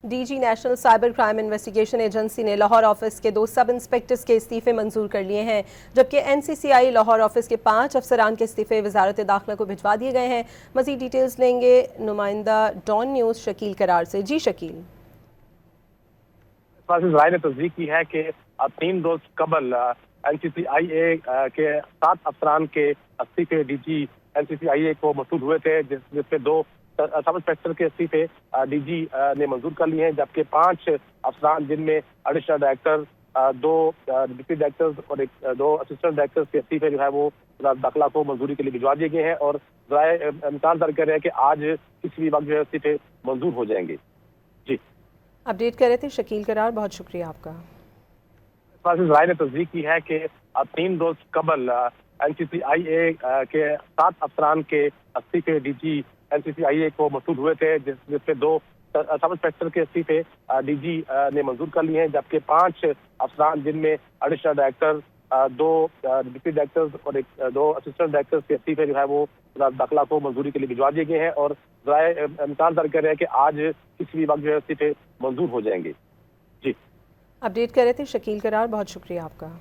DG national cyber crime investigation agency ने Lahore office के 2 सब इंस्पेक्टर्स के इस्तीफे मंजूर कर लिए हैं, जबकि एनसीसीआई लाहौर ऑफिस के 5 अफसरान के इस्तीफे वजारत दाखिला को भिजवा दिए गए हैं। मजीद डिटेल्स लेंगे नुमाइंदा डॉन न्यूज़ शकील करार से। जी शकील। राय ने तस्दीक की है कि 3 रोज कबल एनसीसीआईए के 7 अफसरान के इस्तीफे डीजी एनसीसीआईए को मसूल हुए थे, जिसमें 2 सब इंस्पेक्टर के इस्तीफे डीजी ने मंजूर कर लिए हैं, जबकि 5 अफसरान जिनमें एडिशनल डायरेक्टर, 2 डिप्टी डायरेक्टर्स और 2 असिस्टेंट डायरेक्टर्स के इस्तीफे जो है वो दाखिला को मंजूरी के लिए भिजवा दिए गए हैं और राय इम्तान दर्ज कर रहे हैं कि आज किसी भी वक्त जो है इस्तीफे मंजूर हो जाएंगे। जी, अपडेट कर रहे थे शकील करार, बहुत शुक्रिया आपका। राय ने तस्दीक की है कि 3 रोज कबल एनसीसीआईए के 7 अफसरान के इस्तीफे डीजी एनसीसीआईए को मसूल हुए थे, जिसमें 2 सब इंस्पेक्टर के इस्तीफे डीजी ने मंजूर कर लिए हैं, जबकि 5 अफसरान जिनमें एडिशनल डायरेक्टर, 2 डिप्टी डायरेक्टर्स और 2 असिस्टेंट डायरेक्टर्स के इस्तीफे जो है वो दाखिला को मंजूरी के लिए भिजवा दिए गए हैं और राय इम्तान दर्ज कर रहे हैं कि आज किसी भी वक्त जो है इस्तीफे मंजूर हो जाएंगे। जी, अपडेट कर रहे थे शकील करार, बहुत शुक्रिया आपका।